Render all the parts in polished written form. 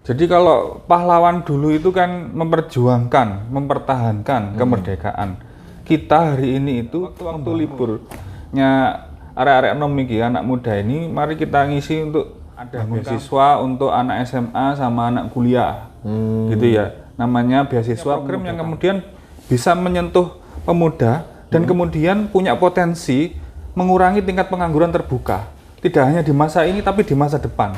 Jadi kalau pahlawan dulu itu kan memperjuangkan, mempertahankan kemerdekaan. Kita hari ini itu waktu liburnya arek-arek nom iki, anak muda ini, mari kita ngisi untuk ada beasiswa untuk anak SMA sama anak kuliah. Gitu ya. Namanya beasiswa program yang kemudian bisa menyentuh pemuda dan kemudian punya potensi mengurangi tingkat pengangguran terbuka. Tidak hanya di masa ini tapi di masa depan.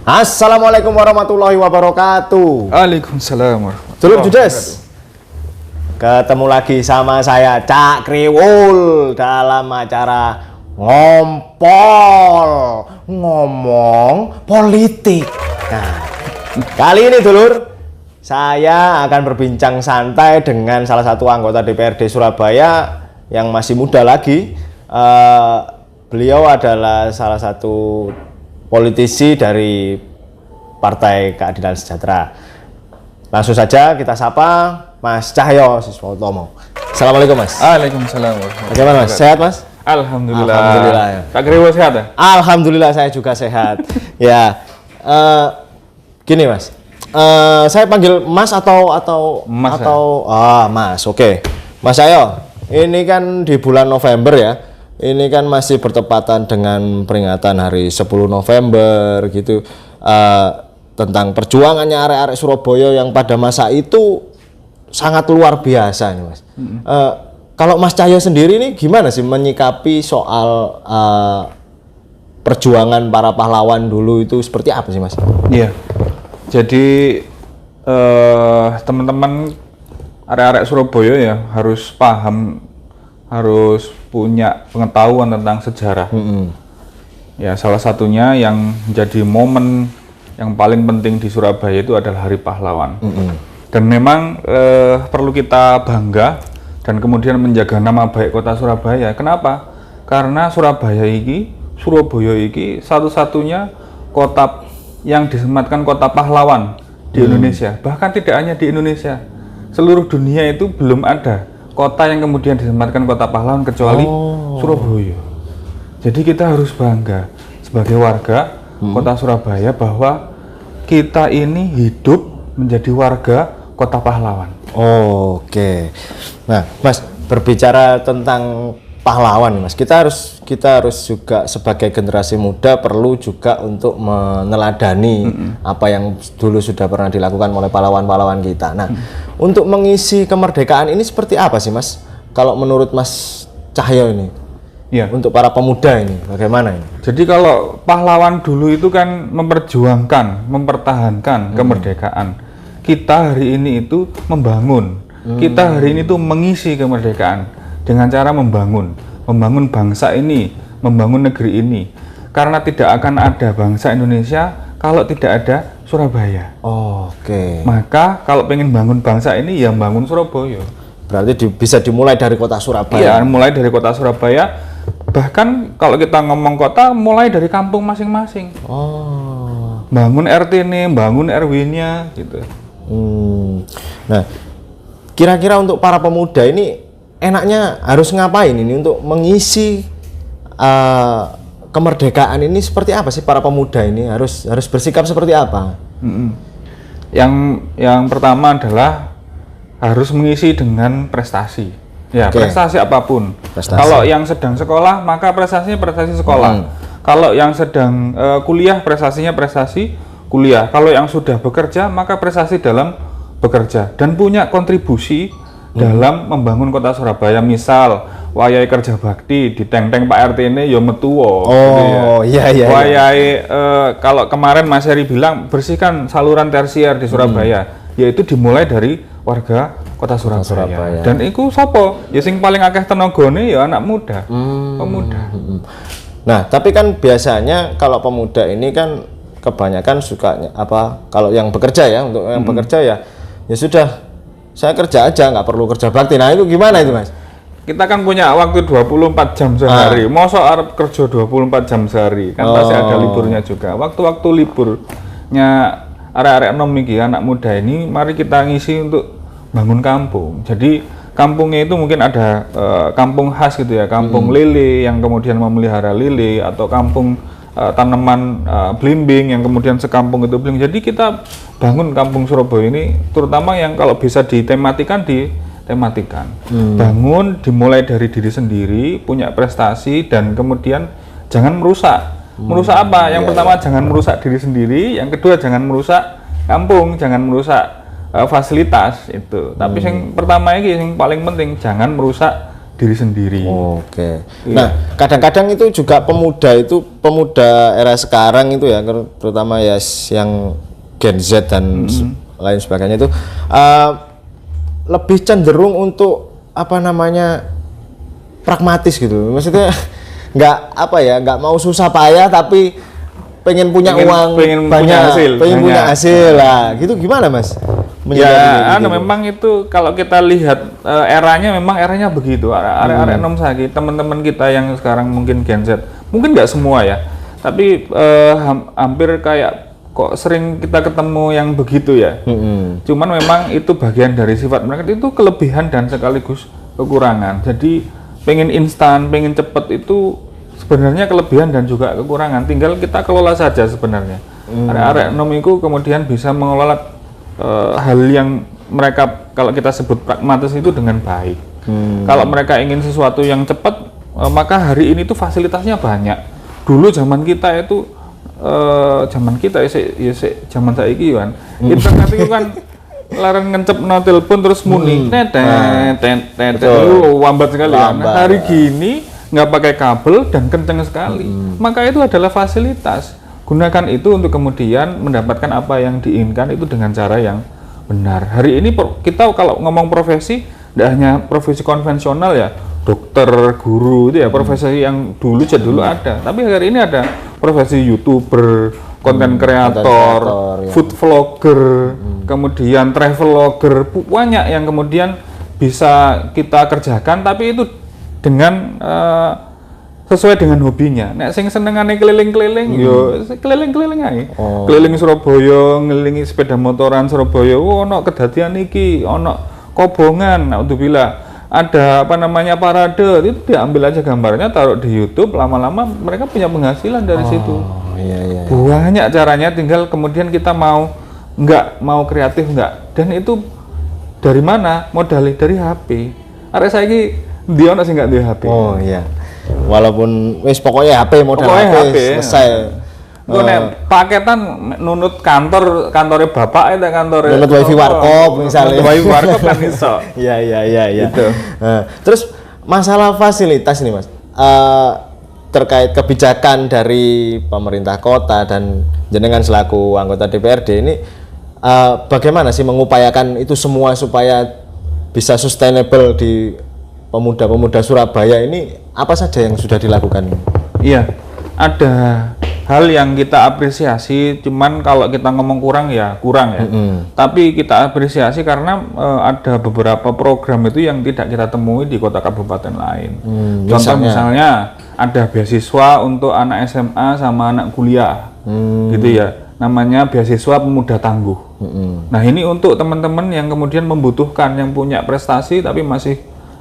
Assalamualaikum warahmatullahi wabarakatuh. Waalaikumsalam warahmatullahi Dulur Judes, ketemu lagi sama saya Cak Kriwul dalam acara ngomong politik. Nah, kali ini dulur, saya akan berbincang santai dengan salah satu anggota DPRD Surabaya yang masih muda lagi. Beliau adalah salah satu politisi dari Partai Keadilan Sejahtera. Langsung saja kita sapa Mas Cahyo Siswotomo. Assalamualaikum Mas. Waalaikumsalam. Bagaimana Mas? Sehat Mas? Alhamdulillah. Alhamdulillah ya. Kak Kriwo sehat ya? Alhamdulillah saya juga sehat. Ya, gini Mas. Saya panggil Mas atau Mas, Mas. Oke. Mas Cahyo, ini kan di bulan November ya. Ini kan masih bertepatan dengan peringatan hari 10 November gitu, tentang perjuangannya arek-arek Surabaya yang pada masa itu sangat luar biasa nih Mas. Kalau Mas Cahyo sendiri nih gimana sih menyikapi soal perjuangan para pahlawan dulu itu seperti apa sih Mas? Iya. Jadi teman-teman arek-arek Surabaya ya harus paham, harus punya pengetahuan tentang sejarah. Ya, salah satunya yang menjadi momen yang paling penting di Surabaya itu adalah Hari Pahlawan. Dan memang perlu kita bangga dan kemudian menjaga nama baik kota Surabaya. Kenapa? Karena Surabaya iki satu-satunya kota yang disematkan kota pahlawan di Indonesia. Bahkan tidak hanya di Indonesia, seluruh dunia itu belum ada kota yang kemudian disematkan kota pahlawan kecuali Surabaya. Jadi kita harus bangga sebagai warga kota Surabaya bahwa kita ini hidup menjadi warga kota pahlawan. Oke. Nah, Mas, berbicara tentang pahlawan Mas, kita harus juga sebagai generasi muda perlu juga untuk meneladani apa yang dulu sudah pernah dilakukan oleh pahlawan-pahlawan kita. Nah, untuk mengisi kemerdekaan ini seperti apa sih Mas? Kalau menurut Mas Cahyo ini, ya, untuk para pemuda ini bagaimana ini? Jadi kalau pahlawan dulu itu kan memperjuangkan, mempertahankan kemerdekaan. Kita hari ini itu membangun. Kita hari ini tuh mengisi kemerdekaan dengan cara membangun bangsa ini, membangun negeri ini. Karena tidak akan ada bangsa Indonesia kalau tidak ada Surabaya. Oke. Maka kalau pengen bangun bangsa ini ya bangun Surabaya. Berarti bisa dimulai dari kota Surabaya. Iya, mulai dari kota Surabaya. Bahkan kalau kita ngomong kota, mulai dari kampung masing-masing. Bangun RT-nya, bangun RW-nya, gitu. Nah, kira-kira untuk para pemuda ini enaknya harus ngapain ini untuk mengisi kemerdekaan ini? Seperti apa sih para pemuda ini harus bersikap seperti apa? Yang pertama adalah harus mengisi dengan prestasi. Ya, prestasi apapun. Kalau yang sedang sekolah, maka prestasinya prestasi sekolah. Kalau yang sedang kuliah, prestasinya prestasi kuliah. Kalau yang sudah bekerja, maka prestasi dalam bekerja dan punya kontribusi dalam membangun kota Surabaya. Misal wayahe kerja bakti di teng-teng Pak RT ini ya metuwo. Iya. Wayahe kalau kemarin Mas Heri bilang bersihkan saluran tersier di Surabaya, yaitu dimulai dari warga kota Surabaya. Dan itu siapa? Ya sing paling akeh tenagane ya anak muda, pemuda. Nah, tapi kan biasanya kalau pemuda ini kan kebanyakan sukanya apa? Kalau yang bekerja ya, untuk yang bekerja ya sudah, saya kerja aja, nggak perlu kerja bakti. Nah, itu gimana itu Mas? Kita kan punya waktu 24 jam sehari. Masa arep kerja 24 jam sehari? Kan pasti ada liburnya juga. Waktu-waktu liburnya arek-arek nom iki, anak muda ini, mari kita ngisi untuk bangun kampung. Jadi kampungnya itu mungkin ada kampung khas gitu ya, kampung lele yang kemudian memelihara lele, atau kampung tanaman belimbing yang kemudian sekampung itu belimbing. Jadi kita bangun kampung Surabaya ini terutama yang kalau bisa ditematikan, bangun dimulai dari diri sendiri, punya prestasi, dan kemudian jangan merusak. Merusak apa? Yang pertama jangan merusak diri sendiri, yang kedua jangan merusak kampung, jangan merusak fasilitas itu. Tapi yang pertama ini yang paling penting, jangan merusak diri sendiri. Oke. Nah, kadang-kadang itu juga pemuda era sekarang itu ya, terutama ya yang Gen Z dan lain sebagainya itu lebih cenderung untuk apa namanya pragmatis gitu. Maksudnya nggak mau susah payah tapi pengen punya uang banyak, pengen punya hasil lah. Gitu gimana Mas? Ya, memang itu kalau kita lihat eranya begitu. Arek-arek nom saiki, teman-teman kita yang sekarang mungkin Gen Z, mungkin nggak semua ya, tapi hampir kayak kok sering kita ketemu yang begitu ya. Cuman memang itu bagian dari sifat mereka, itu kelebihan dan sekaligus kekurangan. Jadi pengen instan, pengen cepet itu sebenarnya kelebihan dan juga kekurangan. Tinggal kita kelola saja sebenarnya. Arek-arek nom itu kemudian bisa mengelola hal yang mereka kalau kita sebut pragmatis itu dengan baik. Kalau mereka ingin sesuatu yang cepat, maka hari ini tuh fasilitasnya banyak. Dulu zaman kita itu zaman saiki kan, internet itu kan larang ngencep no telepon terus muni, lambat sekali kan. Hari gini nggak pakai kabel dan kenceng sekali, maka itu adalah fasilitas. Gunakan itu untuk kemudian mendapatkan apa yang diinginkan itu dengan cara yang benar. Hari ini kita kalau ngomong profesi, tidak hanya profesi konvensional ya, dokter, guru itu ya, profesi yang dulu ada. Tapi hari ini ada profesi YouTuber, konten kreator, ya. food vlogger, kemudian traveloger, banyak yang kemudian bisa kita kerjakan, tapi itu dengan sesuai dengan hobinya. Nek sing senengane keliling-keliling, yo keliling-keliling ae. Keliling Surabaya, ngelilingi sepeda motoran Surabaya. Ono kedadian iki, ono kobongan, naudzubillah. Ada apa namanya parade, itu diambil aja gambarnya, taruh di YouTube, lama-lama mereka punya penghasilan dari situ. Iya. Banyak caranya, tinggal kemudian kita mau kreatif enggak. Dan itu dari mana? Modalnya dari HP. Arek saiki dia ono sing enggak duwe HP. Oh iya. Walaupun wis pokoknya HP modal HP selesai. Gue paketan nunut kantornya bapak itu kantornya. Nunut wifi warkop misalnya. Wifi warkop kan iso. Iya. Gitu. Terus masalah fasilitas nih Mas, terkait kebijakan dari pemerintah kota dan jenengan selaku anggota DPRD ini, bagaimana sih mengupayakan itu semua supaya bisa sustainable di pemuda-pemuda Surabaya ini? Apa saja yang sudah dilakukan? Iya, ada hal yang kita apresiasi, cuman kalau kita ngomong kurang ya. Tapi kita apresiasi karena ada beberapa program itu yang tidak kita temui di kota kabupaten lain. Contoh misalnya ada beasiswa untuk anak SMA sama anak kuliah, gitu ya. Namanya beasiswa pemuda tangguh. Nah ini untuk teman-teman yang kemudian membutuhkan, yang punya prestasi tapi masih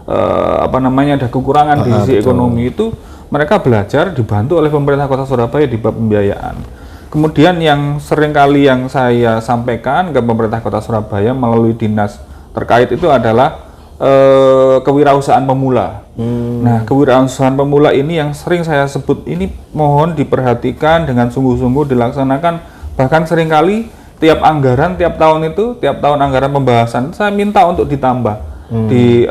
ada kekurangan di sisi ekonomi, itu mereka belajar dibantu oleh pemerintah Kota Surabaya di bab pembiayaan. Kemudian yang seringkali yang saya sampaikan ke pemerintah Kota Surabaya melalui dinas terkait itu adalah kewirausahaan pemula. Nah, kewirausahaan pemula ini yang sering saya sebut ini mohon diperhatikan dengan sungguh-sungguh dilaksanakan. Bahkan seringkali tiap tahun anggaran pembahasan saya minta untuk ditambah di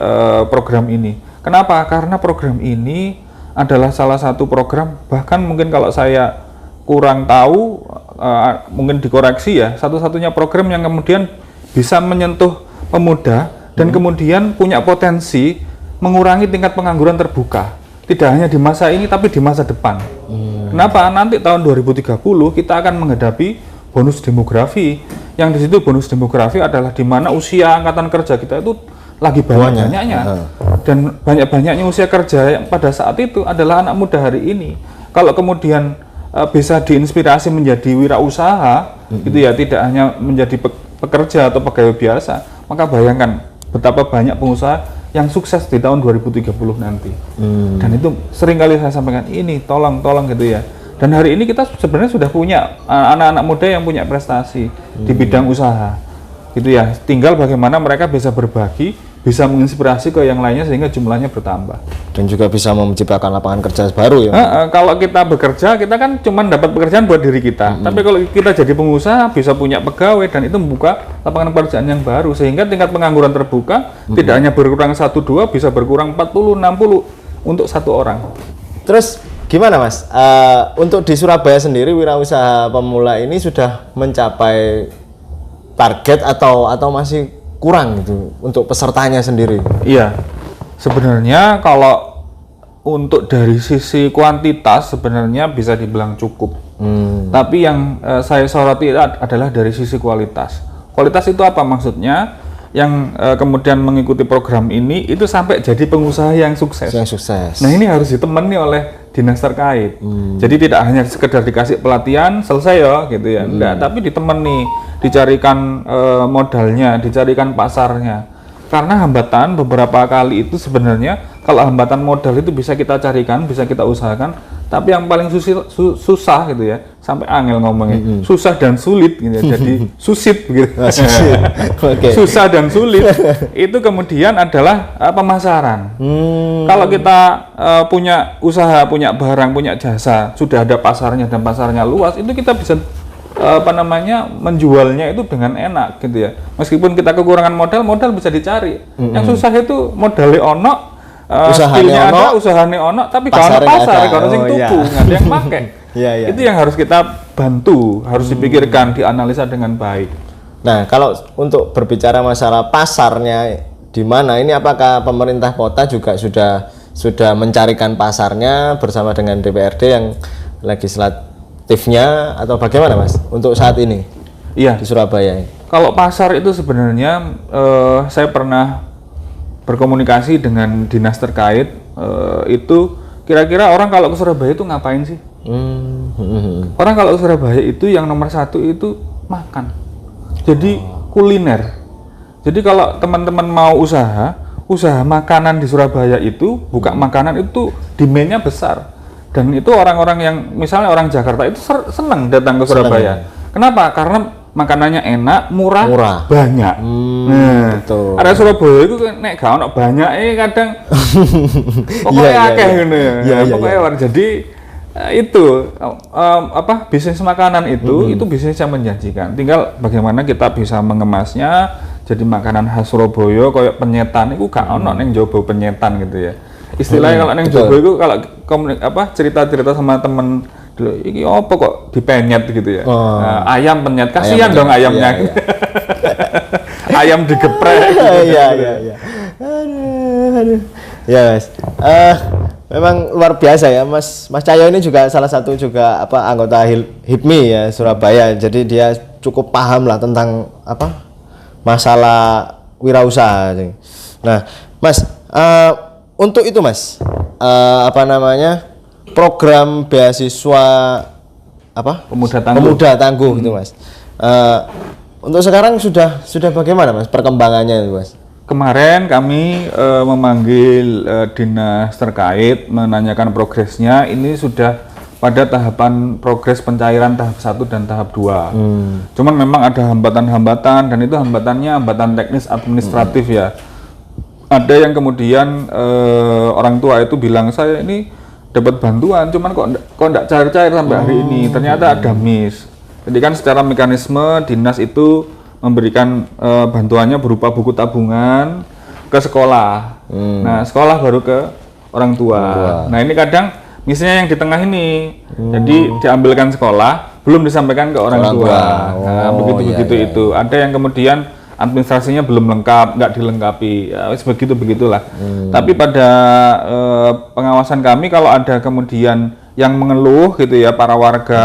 program ini. Kenapa? Karena program ini adalah salah satu program, bahkan mungkin kalau saya kurang tahu, mungkin dikoreksi ya, satu-satunya program yang kemudian bisa menyentuh pemuda dan kemudian punya potensi mengurangi tingkat pengangguran terbuka. Tidak hanya di masa ini, tapi di masa depan. Kenapa? Nanti tahun 2030 kita akan menghadapi bonus demografi. Yang di situ bonus demografi adalah di mana usia angkatan kerja kita itu lagi banyak-banyaknya, dan banyak-banyaknya usia kerja yang pada saat itu adalah anak muda hari ini. Kalau kemudian bisa diinspirasi menjadi wirausaha, gitu ya, tidak hanya menjadi pekerja atau pegawai biasa, maka bayangkan betapa banyak pengusaha yang sukses di tahun 2030 nanti. Dan itu sering kali saya sampaikan, ini tolong gitu ya. Dan hari ini kita sebenarnya sudah punya anak-anak muda yang punya prestasi di bidang usaha, gitu ya. Tinggal bagaimana mereka bisa berbagi, bisa menginspirasi ke yang lainnya sehingga jumlahnya bertambah. Dan juga bisa menciptakan lapangan kerja baru ya. Kalau kita bekerja, kita kan cuma dapat pekerjaan buat diri kita. Tapi kalau kita jadi pengusaha, bisa punya pegawai dan itu membuka lapangan pekerjaan yang baru sehingga tingkat pengangguran terbuka tidak hanya berkurang 1-2, bisa berkurang 40-60 untuk satu orang. Terus gimana Mas? Untuk di Surabaya sendiri wirausaha pemula ini sudah mencapai target atau masih kurang gitu untuk pesertanya sendiri? Iya, sebenarnya kalau untuk dari sisi kuantitas sebenarnya bisa dibilang cukup. Tapi yang saya soroti adalah dari sisi kualitas. Kualitas itu apa maksudnya? Yang kemudian mengikuti program ini itu sampai jadi pengusaha yang sukses. Yang sukses. Nah ini harus ditemani oleh dinas terkait. Jadi tidak hanya sekedar dikasih pelatihan selesai ya gitu ya, enggak, tapi ditemani, dicarikan modalnya, dicarikan pasarnya. Karena hambatan beberapa kali itu sebenarnya kalau hambatan modal itu bisa kita carikan, bisa kita usahakan, tapi yang paling susah gitu ya, sampai angel ngomongnya, susah dan sulit gitu ya, jadi susit gitu. Okay. Susah dan sulit itu kemudian adalah pemasaran. Kalau kita punya usaha, punya barang, punya jasa, sudah ada pasarnya dan pasarnya luas, itu kita bisa menjualnya itu dengan enak gitu ya. Meskipun kita kekurangan modal bisa dicari. Yang susah itu modalnya ono, skillnya ada, usahanya ono, tapi kalau pasar, kalau sing tuku, nggak ada yang pakai. Itu yang harus kita bantu, harus dipikirkan, dianalisa dengan baik. Nah, kalau untuk berbicara masalah pasarnya di mana ini, apakah pemerintah kota juga sudah mencarikan pasarnya bersama dengan DPRD yang legislatifnya atau bagaimana Mas untuk saat ini? Iya, di Surabaya. Kalau pasar itu sebenarnya saya pernah berkomunikasi dengan dinas terkait, itu kira-kira orang kalau ke Surabaya itu ngapain sih? Orang kalau ke Surabaya itu yang nomor satu itu makan, jadi kuliner. Jadi kalau teman-teman mau usaha makanan di Surabaya itu, buka makanan itu demand-nya besar. Dan itu orang-orang yang misalnya orang Jakarta itu senang datang ke Surabaya. Kenapa? Karena makanannya enak, murah. Banyak. Betul. Ada Surabaya itu nek gak ono banyak kadang pokoknya akeh ngono ya. Pokoknya jadi itu bisnis makanan itu bisnis yang menjanjikan. Tinggal bagaimana kita bisa mengemasnya jadi makanan khas Surabaya kayak penyetan itu gak ono ning Jowo penyetan gitu ya. Istilahnya kalau neng Jowo itu kalau cerita-cerita sama temen dulu, ini apa kok dipenyet gitu ya. Nah, ayam penyet, kasihan dong ayamnya. Iya. Ayam digeprek gitu. Iya. Aduh. Ya Mas, memang luar biasa ya Mas Cahyo ini juga salah satu anggota HIPMI ya Surabaya. Jadi dia cukup paham lah tentang masalah wirausaha. Nah Mas, untuk itu Mas, program beasiswa pemuda tangguh gitu Mas. Untuk sekarang sudah bagaimana Mas perkembangannya itu Mas? Kemarin kami memanggil dinas terkait menanyakan progresnya. Ini sudah pada tahapan progres pencairan tahap 1 dan tahap 2. Cuman memang ada hambatan-hambatan dan itu hambatan teknis administratif ya. Ada yang kemudian orang tua itu bilang, saya ini dapat bantuan, cuman kok enggak cair-cair sampai hari ini. Ternyata ada miss. Jadi kan secara mekanisme dinas itu memberikan bantuannya berupa buku tabungan ke sekolah. Nah, sekolah baru ke orang tua. Nah, ini kadang misalnya yang di tengah ini. Jadi diambilkan sekolah, belum disampaikan ke orang tua. Nah, begitu itu. Ada yang kemudian administrasinya belum lengkap, nggak dilengkapi, ya, begitulah. Tapi pada pengawasan kami kalau ada kemudian yang mengeluh gitu ya, para warga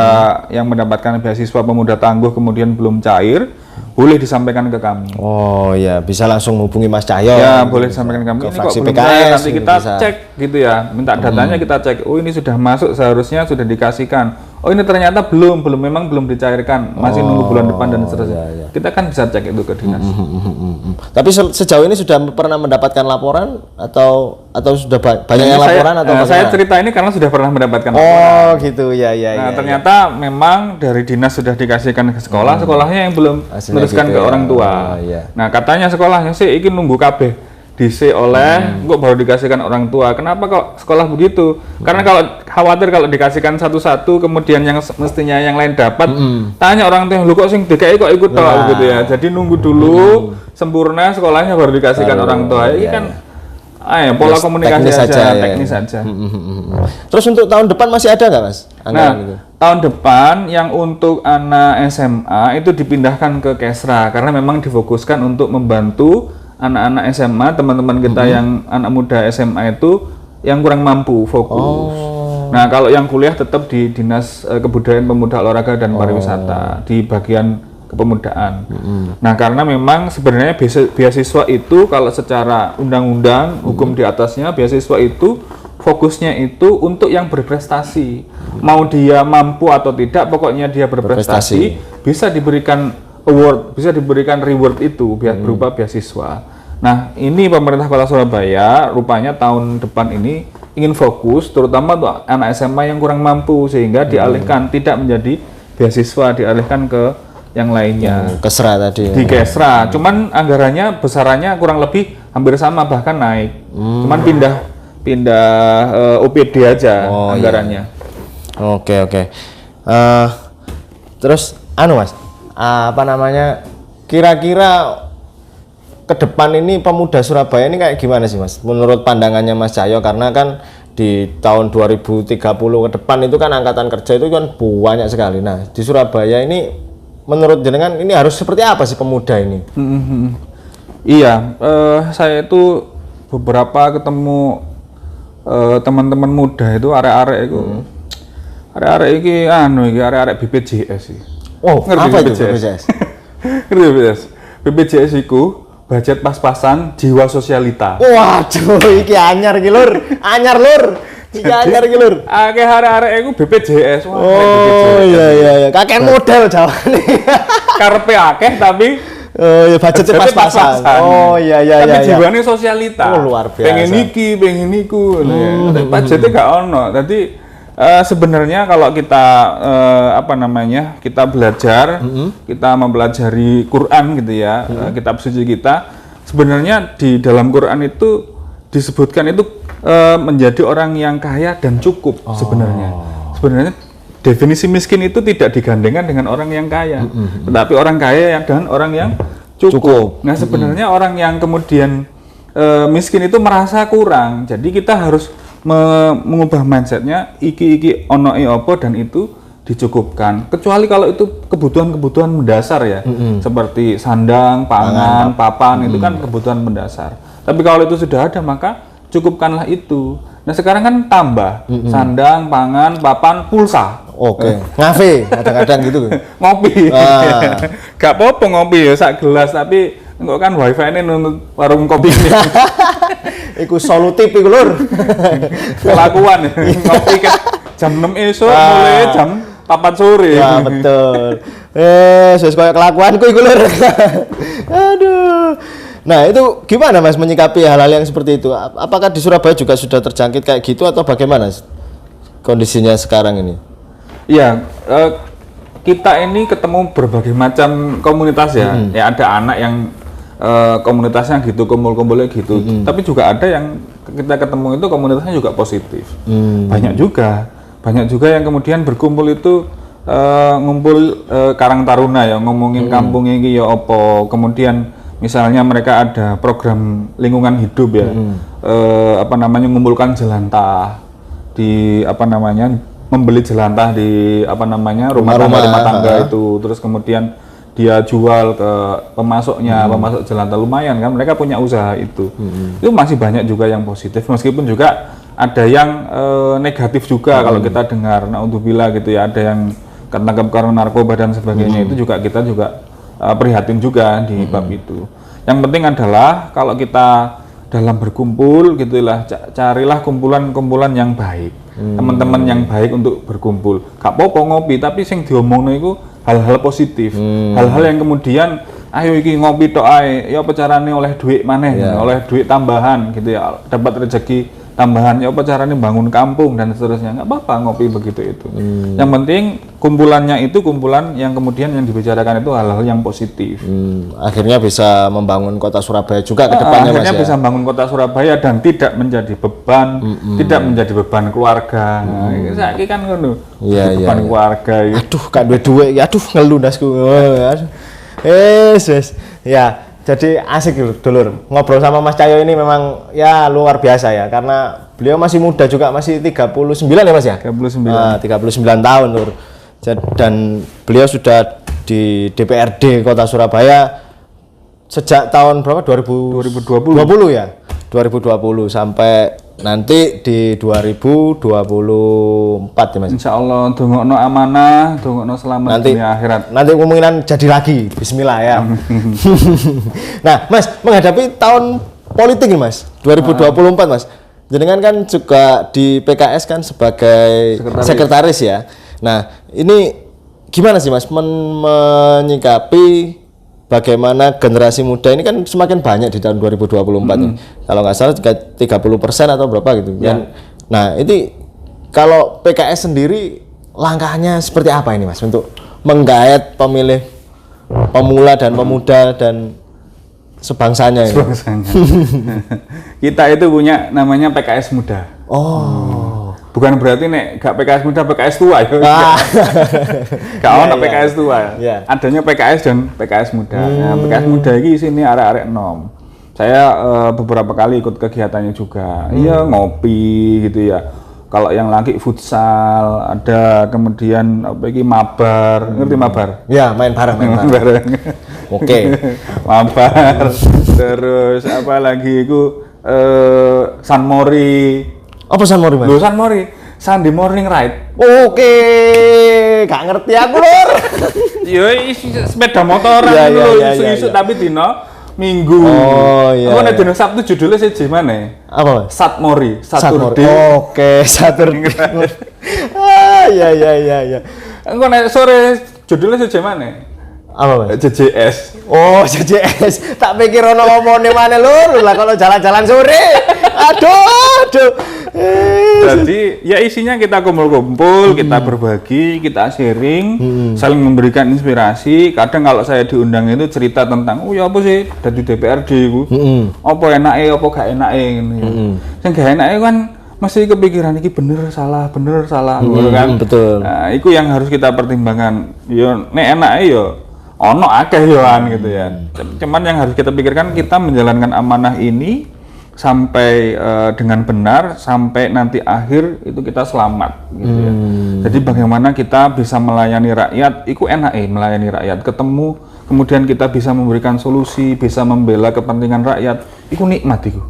yang mendapatkan beasiswa pemuda tangguh kemudian belum cair, boleh disampaikan ke kami. Oh ya, bisa langsung hubungi Mas Cahyo. Ya, boleh disampaikan ke kami. Ini kok belum cair, nanti kita cek gitu ya, minta datanya kita cek. Oh ini sudah masuk, seharusnya sudah dikasihkan. oh ini ternyata memang belum dicairkan, masih nunggu bulan depan dan seterusnya. iya. Kita kan bisa cek itu ke dinas. Tapi sejauh ini sudah pernah mendapatkan laporan atau sudah banyak yang laporan atau saya cerita ini karena sudah pernah mendapatkan laporan. Oh gitu ya. Nah ternyata memang dari dinas sudah dikasihkan ke sekolah, sekolahnya yang belum meneruskan gitu ke orang tua. iya. Nah katanya sekolahnya sih ini nunggu kabeh DC oleh kok baru dikasihkan orang tua. Kenapa kok sekolah begitu? Karena kalau khawatir kalau dikasihkan satu-satu kemudian yang mestinya yang lain dapat, tanya orang tua, lu kok sing DKI kok ikut toh gitu ya. Jadi nunggu dulu sempurna sekolahnya baru dikasihkan orang tua. Ini kan pola komunikasi teknis saja. Terus untuk tahun depan masih ada nggak Mas? Nah, tahun depan yang untuk anak SMA itu dipindahkan ke Kesra karena memang difokuskan untuk membantu anak-anak SMA, teman-teman kita yang anak muda SMA itu yang kurang mampu fokus. Nah, kalau yang kuliah tetap di Dinas Kebudayaan Pemuda Olahraga dan Pariwisata di bagian kepemudaan. Nah, karena memang sebenarnya beasiswa itu kalau secara undang-undang hukum di atasnya beasiswa itu fokusnya itu untuk yang berprestasi. Mau dia mampu atau tidak, pokoknya dia berprestasi. Bisa diberikan award, bisa diberikan reward itu berupa beasiswa. Nah, ini pemerintah Kota Surabaya rupanya tahun depan ini ingin fokus terutama untuk anak SMA yang kurang mampu sehingga dialihkan tidak menjadi beasiswa, dialihkan ke yang lainnya. Kesra tadi. Di Kesra. Cuman anggarannya besarannya kurang lebih hampir sama bahkan naik. Cuman pindah OPD aja anggarannya. Oke. Terus Mas, apa namanya? Kira-kira ke depan ini pemuda Surabaya ini kayak gimana sih Mas? Menurut pandangannya Mas Cahyo, karena kan di tahun 2030 ke depan itu kan angkatan kerja itu kan banyak sekali. Nah, di Surabaya ini menurut jenengan ini harus seperti apa sih pemuda ini? Iya, saya itu beberapa ketemu teman-teman muda itu arek-arek itu. Arek-arek iki arek-arek BPJS sih. Oh, ngerti apa itu BPJS? Ngerti BPJS? BPJS itu budget pas-pasan jiwa sosialita. Waduh, iki anyar iki lur. Iki anyar iki lur. Akeh arek-arek iku BPJS. Oh iya. Kakek model jawane. Karepe akeh tapi budgetnya pas-pasan. Oh iya. Tapi jiwane sosialita. Oh, luar biasa. Pengen iki, pengen iku. Budgetnya gak ono. Tadi sebenarnya kalau kita kita belajar, kita mempelajari Quran gitu ya, kitab suci kita, sebenarnya di dalam Quran itu disebutkan itu menjadi orang yang kaya dan cukup sebenarnya. Sebenarnya definisi miskin itu tidak digandengkan dengan orang yang kaya, tetapi orang kaya dan orang yang cukup. Nah sebenarnya orang yang kemudian miskin itu merasa kurang, jadi kita harus mengubah mindsetnya iki ono opo dan itu dicukupkan, kecuali kalau itu kebutuhan mendasar ya, seperti sandang, pangan, papan, itu kan kebutuhan mendasar. Tapi kalau itu sudah ada maka cukupkanlah itu. Nah sekarang kan tambah sandang, pangan, papan, pulsa. Oke. Ngafe kadang-kadang gitu. Ngopi. Gak apa-apa ngopi ya sak gelas, tapi enggak kan wifi ini nuntut warung kopi. Iku solutif iku lur. Kelakuan ngopi kan jam 6 esok mulai jam 4 sore. Ya betul. Sesuai kayak kelakuanku iku lur. Aduh. Nah, itu gimana Mas menyikapi hal-hal yang seperti itu? Apakah di Surabaya juga sudah terjangkit kayak gitu atau bagaimana kondisinya sekarang ini? Iya, kita ini ketemu berbagai macam komunitas ya. Ya ada anak yang komunitasnya gitu, kumpul-kumpulnya gitu. Tapi juga ada yang kita ketemu itu komunitasnya juga positif. Banyak juga yang kemudian berkumpul itu ngumpul Karang Taruna ya, ngomongin kampung ini ya opo. Kemudian misalnya mereka ada program lingkungan hidup ya, ngumpulkan jelantah di membeli jelantah di rumah tangga itu, terus kemudian dia jual ke pemasok jelantah, lumayan kan, mereka punya usaha itu. Itu masih banyak juga yang positif, meskipun juga ada yang negatif juga kalau kita dengar, naudzubillah gitu ya, ada yang ketangkap karena narkoba dan sebagainya. Itu juga kita prihatin juga di bab itu. Yang penting adalah kalau kita dalam berkumpul gitulah, carilah kumpulan-kumpulan yang baik. teman-teman yang baik untuk berkumpul. Gak apa-apa ngopi, tapi sing diomongno iku hal-hal positif, hal-hal yang kemudian ayo iki ngopi tok ae, ya apa carane oleh duit maneh, oleh duit tambahan gitu ya, dapat rezeki tambahan, ya apa carane bangun kampung dan seterusnya. Nggak apa-apa ngopi begitu itu. Yang penting kumpulannya itu kumpulan yang kemudian yang dibicarakan itu hal-hal yang positif. Akhirnya bisa membangun kota Surabaya juga ke depannya, akhirnya Mas, bisa membangun kota Surabaya dan tidak menjadi beban, tidak menjadi beban keluarga. Saiki kan ngono. Beban keluarga. Aduh, kan duwe ya, aduh ngelundasku. Aduh. Yes. Ya. Jadi asik dulur, ngobrol sama Mas Cahyo ini memang ya luar biasa ya, karena beliau masih muda juga, masih 39 ya Mas ya? 39. 39 tahun Lur. Dan beliau sudah di DPRD Kota Surabaya sejak tahun berapa? 2020 ya? 2020 sampai nanti di 2024 ya Mas. Insya Allah dongokno amanah, dongokno selamat nanti, dunia akhirat. Nanti kemungkinan jadi lagi, bismillah ya. Nah Mas, menghadapi tahun politik nih Mas, 2024 Mas. Jenengan kan juga di PKS kan sebagai sekretaris ya. Nah ini gimana sih Mas menyikapi bagaimana generasi muda ini kan semakin banyak di tahun 2024 nih. Kalau nggak salah 30% atau berapa gitu. Nah, ini kalau PKS sendiri langkahnya seperti apa ini Mas untuk menggaet pemilih pemula dan pemuda dan sebangsanya ini? Kita itu punya namanya PKS Muda. Bukan berarti nek gak PKS Muda, PKS tua ya. Gak ono PKS tua. Adanya PKS dan PKS Muda. Nah, PKS Muda ini sini arek-arek nom. Saya beberapa kali ikut kegiatannya juga. Iya ngopi gitu ya. Kalau yang laki futsal, ada kemudian apa iki mabar. Ngerti mabar? Ya, main bareng. Oke. Mabar. Terus apa lagi iku San Mori. Apa San Mori, Mas? Loh, San Mori, Sunday morning ride. Oke, gak ngerti aku lur. Yo sepeda motoran isu-isu tapi dino Minggu. Aku nek dino Sabtu judulnya siji mana? Apa? Sat Mori, Saturday. Oke, Saturday. Iya. Aku nek sore judulnya siji mana? Apa Mas? JJS. Oh, JJS. Tak pikir ono omone maneh lur. Lah kalau jalan-jalan sore. Aduh. Jadi ya isinya kita kumpul-kumpul, kita berbagi, kita sharing, saling memberikan inspirasi. Kadang kalau saya diundang itu cerita tentang, oh ya apa sih dari DPRD itu, apa enake, apa gak enake, gitu. Yang gak enake kan masih kepikiran ini bener salah, kan? Betul. Nah, itu yang harus kita pertimbangkan. Yo nek enake yo ono akeh yoan gitu ya. Cuman yang harus kita pikirkan kita menjalankan amanah ini sampai dengan benar sampai nanti akhir itu kita selamat gitu ya. Jadi bagaimana kita bisa melayani rakyat, itu enak melayani rakyat, ketemu kemudian kita bisa memberikan solusi, bisa membela kepentingan rakyat, itu nikmat itu.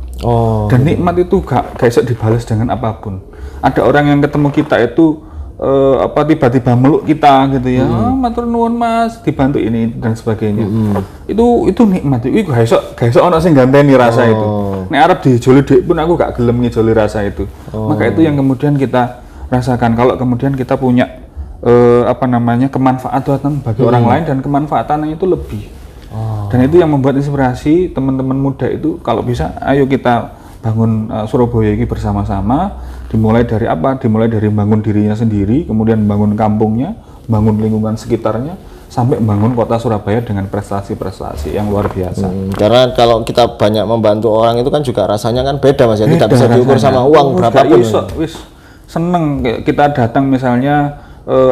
Dan nikmat itu gak iso dibalas dengan apapun. Ada orang yang ketemu kita itu tiba-tiba meluk kita gitu ya, matur nuwun Mas, dibantu ini dan sebagainya. Itu nikmat, itu gak iso ono sing ganteni rasa itu. Nek arep dijoli dhek pun aku gak gelem ngijoli rasa itu. Maka itu yang kemudian kita rasakan kalau kemudian kita punya kemanfaatan bagi orang lain dan kemanfaatannya itu lebih. Dan itu yang membuat inspirasi teman-teman muda itu kalau bisa ayo kita bangun Surabaya ini bersama-sama. Dimulai dari apa? Dimulai dari bangun dirinya sendiri, kemudian bangun kampungnya, bangun lingkungan sekitarnya, sampai bangun kota Surabaya dengan prestasi-prestasi yang luar biasa. Karena kalau kita banyak membantu orang itu kan juga rasanya kan beda Mas ya, tidak bisa diukur sama uang berapapun. Seneng kita datang misalnya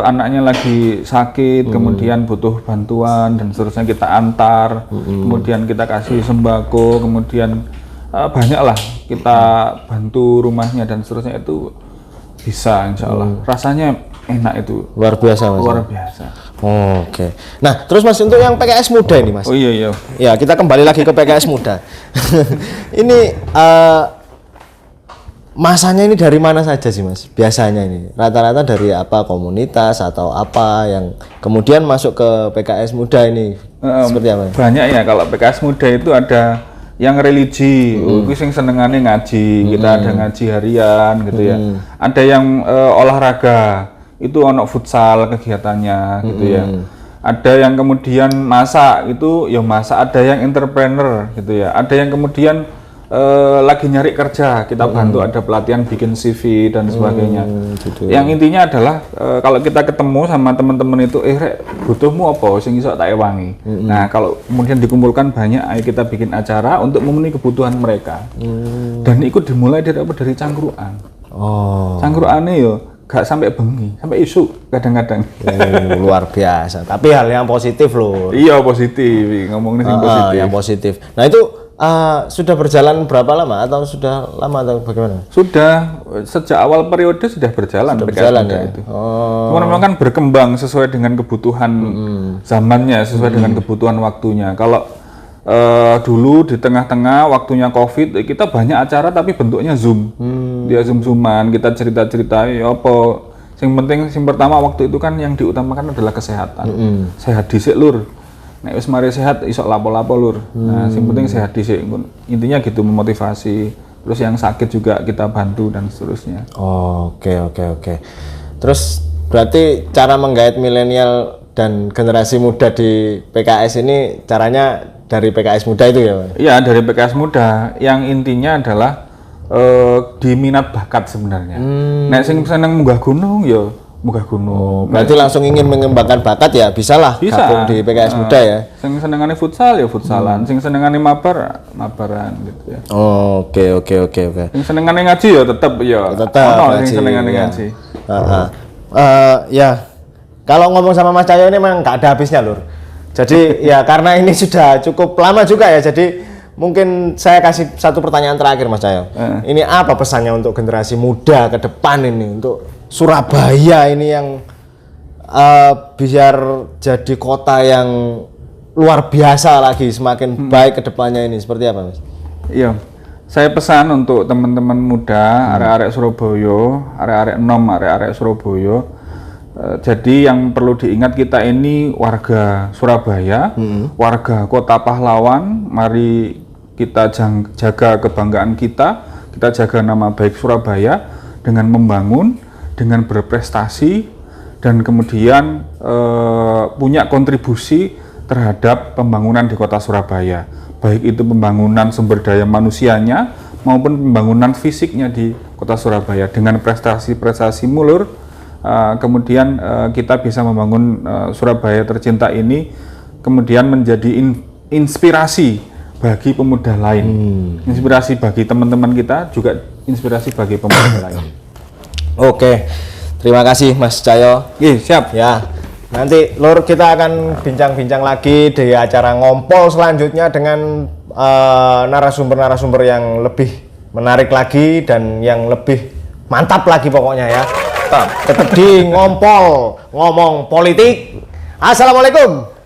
anaknya lagi sakit, kemudian butuh bantuan dan seterusnya kita antar, kemudian kita kasih sembako, kemudian banyaklah kita bantu rumahnya dan seterusnya, itu bisa insya Allah. Rasanya enak itu. Luar biasa Mas. Luar biasa. Oke. Nah, terus Mas untuk yang PKS muda ini Mas. Oh iya. Ya, kita kembali lagi ke PKS muda. Ini masanya ini dari mana saja sih Mas? Biasanya ini rata-rata dari apa, komunitas atau apa yang kemudian masuk ke PKS muda ini? Seperti apa? Banyak ya, kalau PKS muda itu ada yang religi, kuwi sing senengane ngaji, kita ada ngaji harian gitu ya. Ada yang olahraga, itu ono futsal kegiatannya gitu ya. Ada yang kemudian masak, itu ya masak, ada yang entrepreneur gitu ya. Ada yang kemudian lagi nyari kerja, kita bantu ada pelatihan bikin CV dan sebagainya. Gitu. Yang intinya adalah kalau kita ketemu sama teman-teman itu, Rek, butuhmu apa sing iso tak ewangi. Nah, kalau kemudian dikumpulkan banyak, ayo kita bikin acara untuk memenuhi kebutuhan mereka. Dan itu dimulai dari apa? Dari cangkruan. Cangkruane yo gak sampai bengi, sampai isu kadang-kadang. Luar biasa. Tapi hal yang positif loh. Iya, positif. Ngomongin yang positif. Yang positif. Nah, itu sudah berjalan berapa lama atau sudah lama atau bagaimana? Sudah sejak awal periode sudah berjalan. Ya? Itu. Memang kan berkembang sesuai dengan kebutuhan zamannya, sesuai dengan kebutuhan waktunya. Kalau dulu di tengah-tengah waktunya COVID, kita banyak acara tapi bentuknya Zoom. Dia Zoom-zooman, kita cerita-cerita ya apa. Yang penting, yang pertama waktu itu kan yang diutamakan adalah kesehatan. Sehat dhisik, Lur. Nek wis mari sehat iso lapo-lapo, Lur. Nah, yang penting sehat dhisik. Intinya gitu, memotivasi. Terus yang sakit juga kita bantu dan seterusnya. Oke. Terus berarti cara menggait milenial dan generasi muda di PKS ini caranya dari PKS muda itu ya, Pak? Iya, dari PKS muda. Yang intinya adalah di minat bakat sebenarnya. Nek sing seneng munggah gunung ya munggah gunung. Berarti langsung ingin mengembangkan bakat ya, bisalah gabung di PKS muda ya. Sing senengane futsal ya futsalan, sing senengane mabaran gitu ya. Oke. Sing senengane ngaji ya tetep ono sing senengane ngaji. Ya. Kalau ngomong sama Mas Cahyo ini memang nggak ada habisnya, Lur. Jadi ya karena ini sudah cukup lama juga ya, jadi mungkin saya kasih satu pertanyaan terakhir, Mas Cahyo. Ini apa pesannya untuk generasi muda ke depan ini, untuk Surabaya ini yang biar jadi kota yang luar biasa lagi, semakin baik ke depannya ini, seperti apa, Mas? Iya, saya pesan untuk teman-teman muda, arek-arek Surabaya, arek-arek enom, arek-arek Surabaya. Jadi yang perlu diingat, kita ini warga Surabaya, warga kota pahlawan. Mari kita jaga kebanggaan kita jaga nama baik Surabaya dengan membangun, dengan berprestasi, dan kemudian punya kontribusi terhadap pembangunan di kota Surabaya. Baik itu pembangunan sumber daya manusianya maupun pembangunan fisiknya di kota Surabaya. Dengan prestasi-prestasi mulur, kemudian kita bisa membangun Surabaya tercinta ini kemudian menjadi inspirasi bagi pemuda lain, inspirasi bagi teman-teman kita, juga inspirasi bagi pemuda lain. Oke, terima kasih Mas Cahyo. Siap ya. Nanti Lur, kita akan bincang-bincang lagi di acara ngompol selanjutnya dengan narasumber-narasumber yang lebih menarik lagi dan yang lebih mantap lagi pokoknya ya. Tetap di ngompol, ngomong politik. Assalamualaikum.